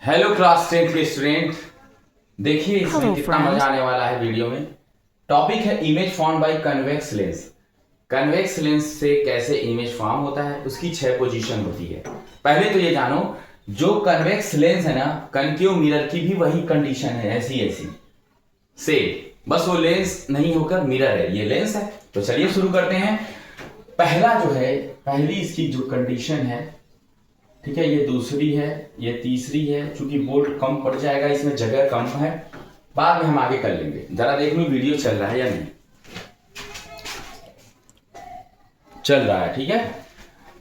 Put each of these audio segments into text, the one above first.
Hello class 10 के student. देखिए इसमें कितना मजा आने वाला है वीडियो में। टॉपिक है image form by convex lens. Convex lens से कैसे इमेज फॉर्म होता है, उसकी 6 पोजीशन होती है। पहले तो ये जानो, जो कन्वेक्स लेंस है ना, कनकेव मिरर की भी वही कंडीशन है, ऐसी ऐसी से, बस वो लेंस नहीं होकर मिरर है, ये लेंस है। तो चलिए शुरू करते हैं। पहला जो है, पहली इसकी जो कंडीशन है, ठीक है, ये दूसरी है, ये तीसरी है। चूंकि बोल्ट कम पड़ जाएगा, इसमें जगह कम है, बाद में हम आगे कर लेंगे। जरा देख लो वीडियो चल रहा है या नहीं चल रहा है। ठीक है,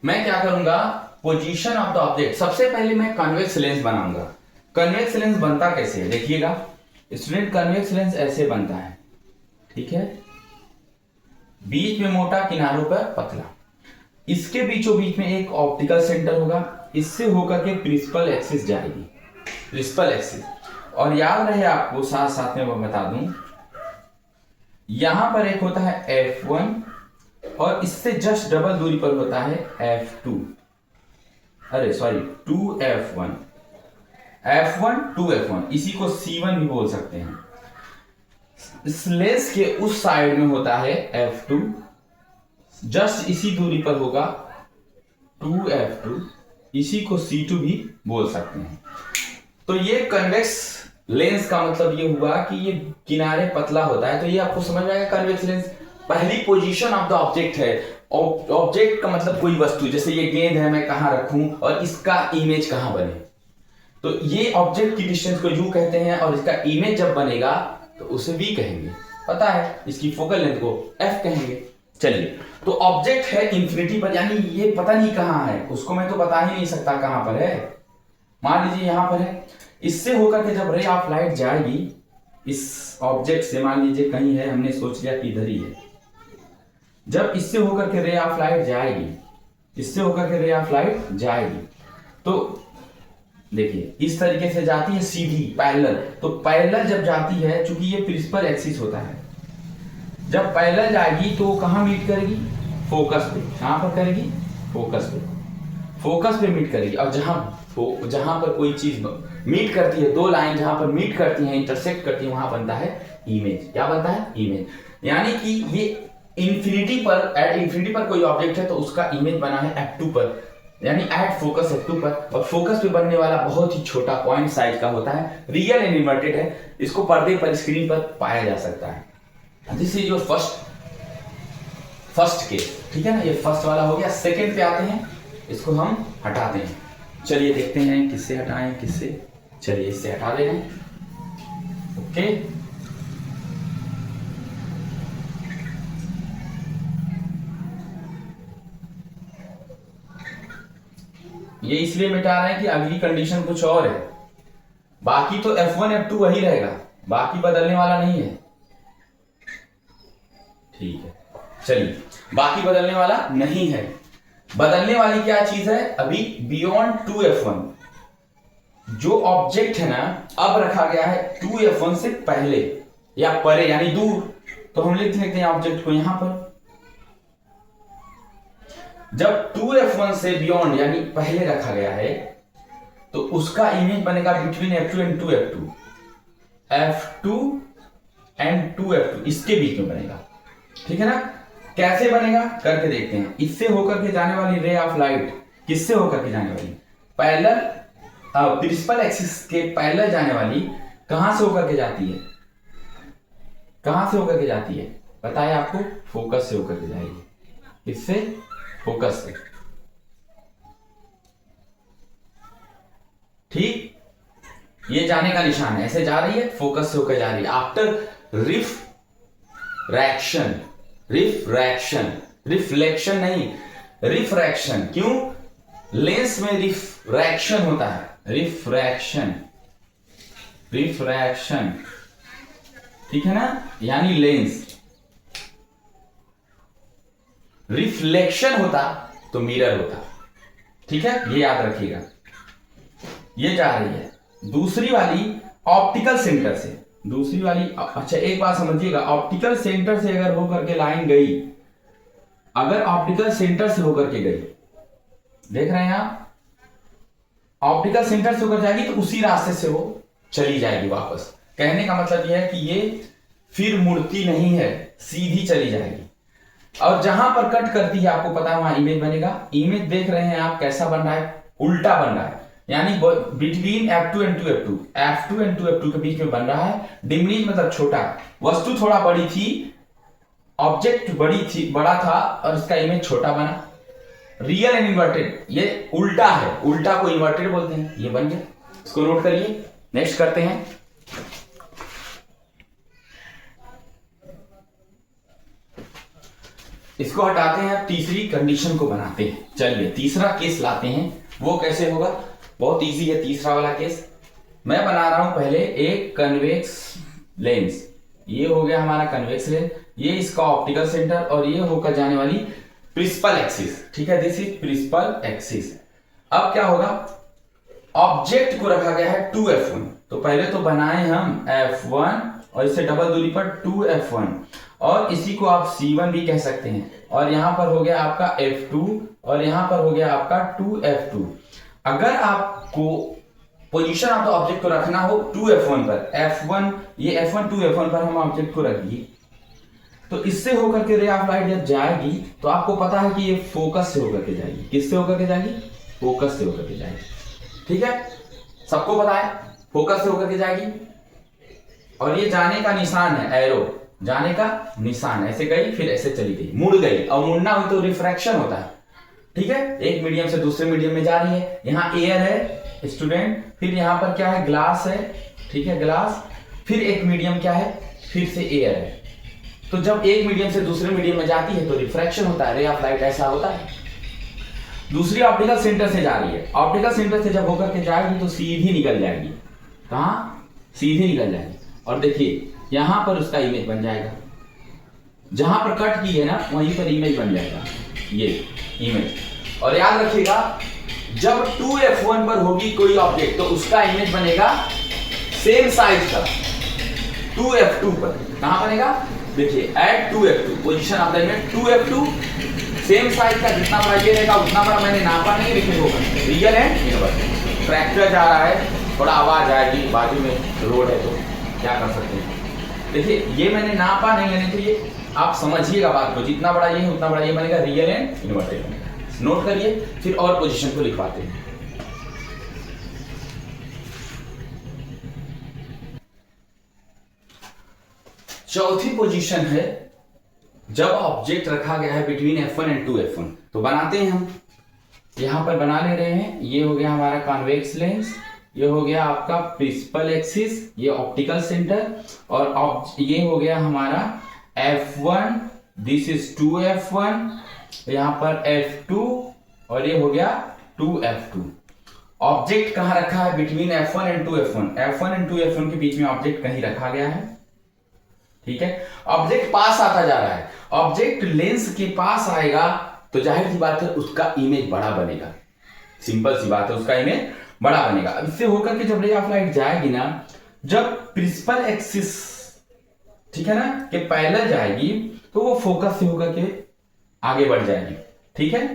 मैं क्या करूंगा, पोजीशन ऑफ द ऑब्जेक्ट, सबसे पहले मैं कन्वेक्स लेंस बनाऊंगा। कन्वेक्स लेंस बनता कैसे है देखिएगा स्टूडेंट। कन्वेक्स लेंस ऐसे बनता है, ठीक है, बीच में मोटा, किनारों पर पतला। इसके बीचों बीच में एक ऑप्टिकल सेंटर होगा, इससे होकर के प्रिंसिपल एक्सिस जाएगी, प्रिंसिपल एक्सिस। और याद रहे आपको, साथ साथ में मैं बता दूं, यहां पर एक होता है F1 और इससे जस्ट डबल दूरी पर होता है F2, अरे सॉरी 2F1, F1 2F1, इसी को C1 भी बोल सकते हैं। इस लेंस के उस साइड में होता है F2, जस्ट इसी दूरी पर होगा 2F2, इसी को C2 भी बोल सकते हैं। तो ये कन्वेक्स लेंस का मतलब ये हुआ कि ये किनारे पतला होता है। तो ये आपको समझ में आएगा कन्वेक्स लेंस। पहली पोजीशन ऑफ द ऑब्जेक्ट है। ऑब्जेक्ट का मतलब कोई वस्तु, जैसे ये गेंद है, मैं कहां रखूं और इसका इमेज कहां बने। तो ये ऑब्जेक्ट की डिस्टेंस को यू कहते हैं, और इसका इमेज जब बनेगा तो उसे वी कहेंगे। पता है, इसकी फोकल लेंथ को एफ कहेंगे। चलिए, तो ऑब्जेक्ट है इंफिनिटी पर, यानी ये पता नहीं कहां है, उसको मैं तो बता ही नहीं सकता कहां पर है। मान लीजिए यहां पर है, इससे होकर के जब रे ऑफ लाइट जाएगी इस ऑब्जेक्ट से, मान लीजिए कहीं है, हमने सोच लिया कि इधर ही है, जब इससे होकर के रे ऑफ लाइट जाएगी, इससे होकर के रे ऑफ लाइट जाएगी, तो देखिए इस तरीके से जाती है सीधी पैरेलल। तो पैरेलल जब जाती है, चूंकि ये प्रिंसिपल एक्सिस होता है, जब पैरेलल जाएगी तो कहां मीट करेगी, फोकस पे। कहां पर करेगी, फोकस पे, फोकस पे मीट करेगी। और जहां पर कोई चीज मीट करती है, दो लाइन जहां पर मीट करती हैं, इंटरसेक्ट करती हैं, वहां बनता है इमेज। क्या बनता है, इमेज। यानी कि ये इंफिनिटी पर, एट इंफिनिटी पर कोई ऑब्जेक्ट है तो उसका इमेज बना है F2 पर, यानी एट फोकस F2 पर। और फोकस पे बनने वाला बहुत ही छोटा पॉइंट साइज का होता है, रियल एंड इन्वर्टेड है, इसको पर्दे पर, स्क्रीन पर पाया जा सकता है। This is your first case, ठीक है ना, ये फर्स्ट वाला हो गया। सेकंड पे आते हैं, इसको हम हटाते हैं। चलिए देखते हैं किससे हटाएं, किससे। चलिए इससे हटा दे रहे हैं, ओके। ये इसलिए मिटा रहे हैं कि अगली कंडीशन कुछ और है। बाकी तो F1 F2 वही रहेगा, बाकी बदलने वाला नहीं है, ठीक है। चलिए, बाकी बदलने वाला नहीं है। बदलने वाली क्या चीज है, अभी बियॉन्ड 2F1 जो ऑब्जेक्ट है ना, अब रखा गया है 2F1 से पहले या परे, यानी दूर। तो हम लिख सकते हैं ऑब्जेक्ट को यहां पर। जब 2F1 से बियॉन्ड यानी पहले रखा गया है, तो उसका इमेज बनेगा between F2 and 2F2, F2 and 2F2, इसके बीच में बनेगा, ठीक है ना। कैसे बनेगा करके देखते हैं। इससे होकर के जाने वाली रे ऑफ लाइट, किससे होकर के जाने वाली, पैरेलल, प्रिंसिपल एक्सिस के पैरेलल जाने वाली, कहां से होकर के जाती है, कहां से होकर के जाती है, बताया आपको, फोकस से होकर के जाएगी, इससे फोकस से, ठीक। ये जाने का निशान है, ऐसे जा रही है, फोकस से होकर जा रही है। आफ्टर रिफ्रैक्शन, रिफ्रैक्शन, रिफ्लेक्शन नहीं, रिफ्रैक्शन। क्यों, लेंस में रिफ्रैक्शन होता है, रिफ्रैक्शन, रिफ्रैक्शन, ठीक है ना, यानी लेंस। रिफ्लेक्शन होता तो मिरर होता, ठीक है, ये याद रखिएगा। ये जा रही है दूसरी वाली ऑप्टिकल सेंटर से, दूसरी वाली, अच्छा एक बात समझिएगा, ऑप्टिकल सेंटर से अगर होकर के लाइन गई, अगर ऑप्टिकल सेंटर से होकर के गई, देख रहे हैं आप, ऑप्टिकल सेंटर से होकर जाएगी तो उसी रास्ते से वो चली जाएगी वापस। कहने का मतलब यह है कि ये फिर मुड़ती नहीं है, सीधी चली जाएगी। और जहां पर कट करती है आपको पता है वहां इमेज बनेगा। इमेज देख रहे हैं आप कैसा बन रहा है, उल्टा बन रहा है, यानी between F2 and 2F2, F2 and 2F2 के बीच में बन रहा है। डिमरीज मतलब छोटा, वस्तु थोड़ा बड़ी थी, ऑब्जेक्ट बड़ा था और इसका इमेज छोटा बना। रियल एंड इन्वर्टेड, ये उल्टा है, उल्टा को इन्वर्टेड बोलते हैं। ये बन गया, इसको नोट करिए। नेक्स्ट करते हैं। इसको हटाते हैं, तीसरी कंडीशन को बनाते हैं। चलिए तीसरा केस लाते हैं। वो कैसे होगा, बहुत इजी है तीसरा वाला केस। मैं बना रहा हूं पहले एक कन्वेक्स लेंस। ये हो गया हमारा कन्वेक्स लेंस, ये इसका ऑप्टिकल सेंटर और ये होकर जाने वाली प्रिंसिपल एक्सिस। ठीक है, दिस इज प्रिंसिपल एक्सिस। अब क्या होगा, ऑब्जेक्ट को रखा गया है 2F1। तो पहले तो बनाए हम F1 और इससे डबल दूरी पर 2F1 और इसी को आप C1 भी कह सकते हैं। और यहां पर हो गया आपका F2 और यहां पर हो गया आपका 2F2। अगर आपको पोजीशन ऑफ द ऑब्जेक्ट को रखना हो 2F1 पर, F1 ये F1 2F1 पर हम ऑब्जेक्ट को रख दिए, तो इससे होकर के रे ऑफ लाइट जब जाएगी तो आपको पता है कि ये फोकस से होकर के जाएगी। किससे होकर के जाएगी, फोकस से होकर के जाएगी। ठीक है, सबको पता है फोकस से होकर के जाएगी। और ये जाने का निशान है, एरो जाने का निशान, ऐसे गई फिर ऐसे चली गई, मुड़ गई। और मुड़ना हुई तो रिफ्रैक्शन होता है। ठीक है, एक मीडियम से दूसरे मीडियम में जा रही है। यहाँ एयर है स्टूडेंट, फिर यहाँ पर क्या है, ग्लास है। ठीक है, ग्लास, फिर एक मीडियम क्या है, फिर से एयर है। तो जब एक मीडियम से दूसरे मीडियम में जाती है तो रिफ्रैक्शन होता है, रे ऑफ लाइट ऐसा होता है। दूसरी ऑप्टिकल सेंटर से जा रही है, ऑप्टिकल सेंटर से जब होकर के जाएगी तो सीधी निकल जाएगी। कहाँ, सीधी निकल जाएगी। और देखिए यहां पर उसका इमेज बन जाएगा, जहां पर कट की है ना वहीं पर इमेज बन जाएगा, ये इमेज। और याद रखिएगा जब 2F1 पर होगी कोई ऑब्जेक्ट तो उसका इमेज बनेगा सेम साइज का 2F2 पर। कहां बनेगा, देखिए at 2F2 position of the image 2F2 same size का, जितना बड़ा ये रहेगा उतना बड़ा मैंने नापा नहीं, लेकिन होगा रियल एंड इनवर्स। ट्रैक्टर जा रहा है, थोड़ा आवाज आएगी, बाजू में रोड है तो क्या कर सकते हैं। देखिए ये मैंने नापा नहीं है, तो ये आप समझिएगा बात को, जितना बड़ा ये है उतना बड़ा ये बनेगा, रियल एंड इन्वर्टेड बनेगा। नोट करिए, फिर और पोजीशन को लिखवाते हैं। चौथी पोजीशन है जब ऑब्जेक्ट रखा गया है बिटवीन F1 एंड 2F1। तो बनाते हैं हम, यहां पर बना ले रहे हैं। ये हो गया हमारा कॉन्वेक्स लेंस, ये हो गया आपका प्रिंसिपल एक्सिस, ये ऑप्टिकल सेंटर, और ये हो गया हमारा F1, दिस इज 2F1, यहां पर F2 और ये हो गया 2F2। ऑब्जेक्ट कहां रखा है, between F1 and 2F1, F1 and 2F1 के बीच में ऑब्जेक्ट कहीं रखा गया है। ठीक है, ऑब्जेक्ट पास आता जा रहा है, ऑब्जेक्ट लेंस के पास आएगा तो जाहिर सी बात है उसका इमेज बड़ा बनेगा। सिंपल सी बात है, उसका इमेज बड़ा बनेगा। अब इससे होकर के जब रे ऑफ लाइट जाएगी ना, जब प्रिंसिपल एक्सिस, ठीक है ना, के पैरेलल जाएगी तो वो फोकस से होकर के आगे बढ़ जाएगी। ठीक है,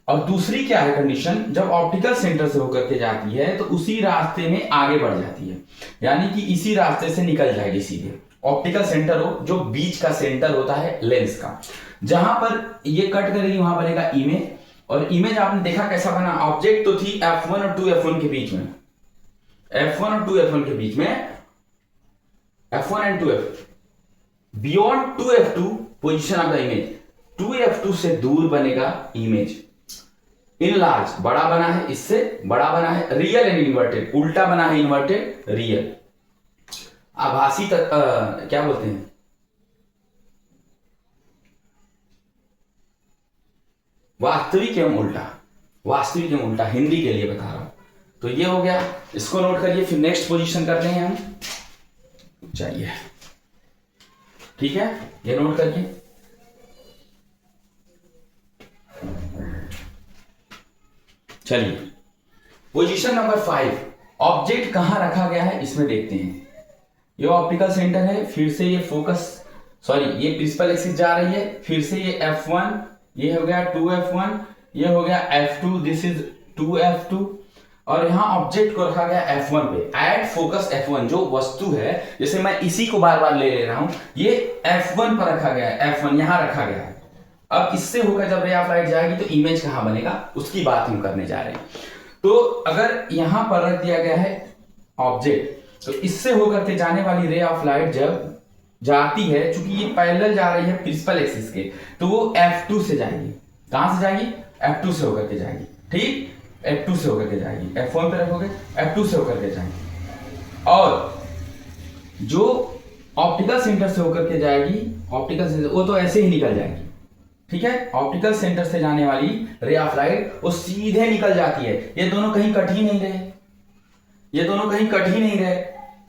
और दूसरी क्या है कंडीशन, जब ऑप्टिकल सेंटर से होकर के जाती है तो उसी रास्ते में आगे बढ़ जाती है, यानी कि इसी रास्ते से निकल जाएगी सीधे। ऑप्टिकल सेंटर हो जो बीच का सेंटर होता है लेंस का, जहां पर ये कट करेगी वहां बनेगा इमेज। और इमेज आपने देखा कैसा बना, ऑब्जेक्ट तो थी F1 और 2F1 के बीच में, F1 और 2F1 के बीच में, F1 and 2F, beyond 2F2 position of the image, 2F2 से दूर बनेगा इमेज। इन लार्ज बड़ा बना है, इससे बड़ा बना है, रियल एंड इन्वर्टेड, उल्टा बना है, इन्वर्टेड रियल। आभासी क्या बोलते हैं, वास्तविक एवं उल्टा, वास्तविक एवं उल्टा, हिंदी के लिए बता रहा हूं। तो ये हो गया, इसको नोट करिए। फिर नेक्स्ट पोजीशन करते हैं हम, चाहिए, ठीक है, ये नोट करिए। चलिए पोजीशन नंबर 5, ऑब्जेक्ट कहां रखा गया है इसमें देखते हैं। ये ऑप्टिकल सेंटर है, फिर से ये फोकस, सॉरी ये प्रिंसिपल एक्सिस जा रही है, फिर से ये F1, ये हो गया 2F1, ये हो गया F2, दिस इज 2F2। और यहाँ ऑब्जेक्ट को रखा गया F1 पे, एट फोकस F1 जो वस्तु है, जैसे मैं इसी को बार बार ले रहा हूं, ये F1 पर रखा गया है, F1 यहां रखा गया है। अब इससे होकर जब रे ऑफ लाइट जाएगी तो इमेज कहां बनेगा, उसकी बात हम करने जा रहे हैं। तो अगर यहां पर रख दिया गया है ऑब्जेक्ट, तो इससे होकर के जाने वाली रे ऑफ लाइट जब जाती है, चूंकि ये पैरेलल जा रही है प्रिंसिपल एक्सिस के, तो वो F2 से जाएगी। कहां से जाएगी, F2 से होकर के जाएगी, ठीक, F2 से होकर के जाएगी, F1 पे रखोगे, F2 से होकर के जाएगी। और जो ऑप्टिकल सेंटर से होकर के जाएगी, ऑप्टिकल सेंटर वो तो ऐसे ही निकल जाएगी, ठीक है। ऑप्टिकल सेंटर से जाने वाली रे ऑफ लाइट वो सीधे निकल जाती है, ये दोनों कहीं कट ही नहीं रहे, ये दोनों कहीं कट ही नहीं रहे।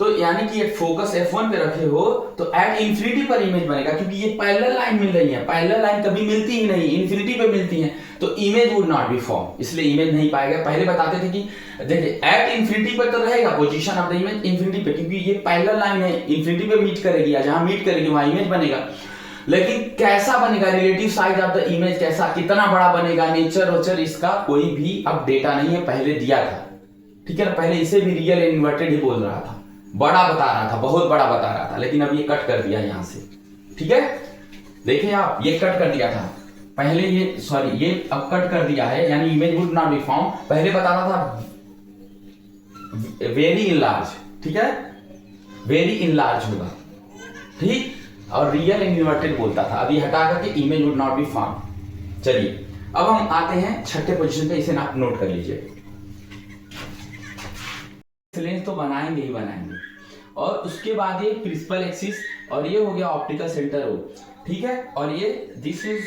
तो यानी कि एक फोकस F1 पे रखे हो तो एट इंफिनिटी पर इमेज बनेगा, क्योंकि ये पैरेलल लाइन मिल रही है, पैरेलल लाइन कभी मिलती ही नहीं, इंफिनिटी पे मिलती है, तो image would not be form, इसलिए इमेज नहीं पाएगा। पहले बताते थे कि देखिए एट इंफिनिटी पर तो रहेगा position of the image infinity पे, क्योंकि ये पैरेलल लाइन है, इंफिनिटी पे मीट करेगी, या जहां मीट करेगी वहां इमेज बनेगा। लेकिन कैसा बनेगा, relative size of the image कैसा, कितना बड़ा बनेगा, नेचर वेचर इसका कोई भी अब डेटा नहीं है, पहले दिया था, ठीक है ना। पहले इसे भी रियल इन्वर्टेड ही बोल रहा था, बड़ा बता रहा था, बहुत बड़ा बता रहा था, लेकिन अब ये कट कर दिया यहां से, ठीक है। देखिए आप, ये कट कर दिया था पहले, ये सॉरी ये अब कट कर दिया है, यानी image would not be form. पहले बता रहा था वेरी इनलार्ज, ठीक है, वेरी इनलार्ज होगा, ठीक, और रियल इन्वर्टेड बोलता था, अभी हटा करके image would not be form. चलिए अब हम आते हैं छठे पोजीशन पे, इसे नोट कर लीजिए। लेंस तो बनाएंगे ही बनाएंगे, और उसके बाद ये प्रिंसिपल एक्सिस, और ये हो गया ऑप्टिकल सेंटर ओ, ठीक है। और ये दिस इज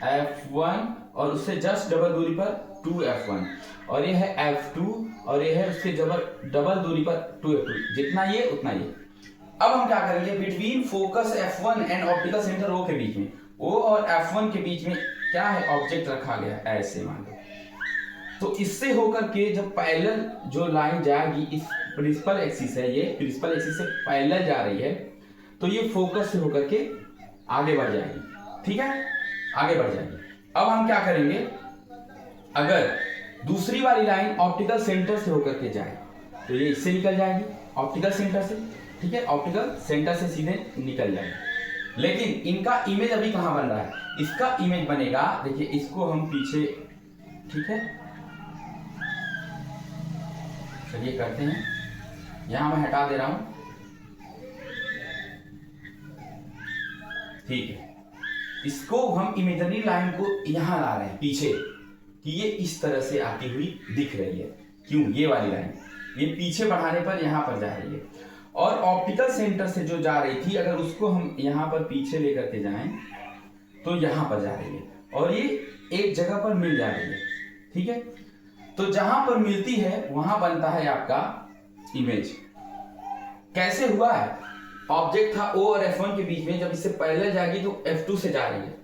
F1 और उससे जस्ट डबल दूरी पर 2F1, और ये है F2 और ये है उससे डबल दूरी पर 2F2, जितना ये उतना ये। अब हम क्या करेंगे, between focus F1 and optical centre O के बीच में, O और F1 के बीच में क्या है, ऑब्जेक्ट रखा गया ऐसे मान लो। तो इससे होकर के जब पैरेलल जो लाइन जाएगी, इस प्रिंसिपल एक्सिस है, ये प्रिंसिपल एक्सिस से पैरेलल जा रही है, तो ये फोकस से होकर के आगे बढ़ जाएगी, ठीक है, आगे बढ़ जाएगी। अब हम क्या करेंगे, अगर दूसरी वाली लाइन ऑप्टिकल सेंटर से होकर के जाए तो ये इससे निकल जाएगी, ऑप्टिकल सेंटर से, ठीक है, ऑप्टिकल सेंटर से सीधे निकल जाएगी। लेकिन इनका इमेज अभी कहां बन रहा है, इसका इमेज बनेगा, देखिए इसको हम पीछे, ठीक है, चलिए करते हैं, यहां मैं हटा दे रहा हूं, ठीक है। इसको हम इमेजनरी लाइन को यहां ला रहे हैं पीछे, कि ये इस तरह से आती हुई दिख रही है, क्यों, ये वाली लाइन ये पीछे बढ़ाने पर यहां पर जा रही है, और ऑप्टिकल सेंटर से जो जा रही थी, अगर उसको हम यहां पर पीछे लेकर के जाएं तो यहां पर जा रही है, और ये एक जगह पर मिल जा रही है, ठीक है। तो जहां पर मिलती है वहां बनता है आपका इमेज। कैसे हुआ है, ऑब्जेक्ट था O और F1 के बीच में, जब इससे पैरेलल जाएगी तो F2 से जा रही है,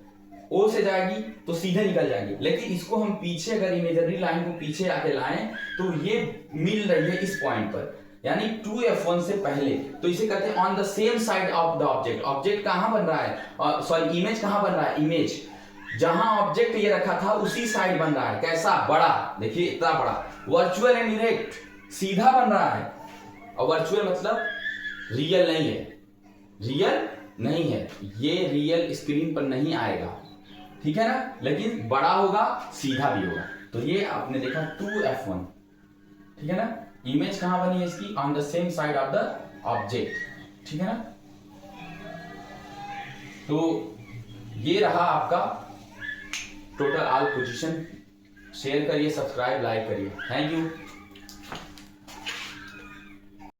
O से जाएगी तो सीधे निकल जाएगी, लेकिन इसको हम पीछे अगर इमेजनरी लाइन को पीछे आके लाएं तो ये मिल रही है इस पॉइंट पर, यानी 2F1 से पहले, तो इसे कहते हैं on the same side of the object. Object कहां बन रहा है, सॉरी इमेज कहां बन रहा है, इमेज जहां ऑब्जेक्ट ये रखा था उसी साइड बन रहा है, कैसा, बड़ा, देखिए इतना बड़ा, वर्चुअल एंड इरेक्ट, सीधा बन रहा है। और वर्चुअल मतलब रियल नहीं है, रियल नहीं है, ये रियल स्क्रीन पर नहीं आएगा, ठीक है ना, लेकिन बड़ा होगा, सीधा भी होगा। तो ये आपने देखा 2F1, ठीक है ना, इमेज कहां बनी है इसकी, on the same side of the object, ठीक है ना। तो ये रहा आपका टोटल ऑल पोजीशन। शेयर करिए, सब्सक्राइब, लाइक करिए, थैंक यू।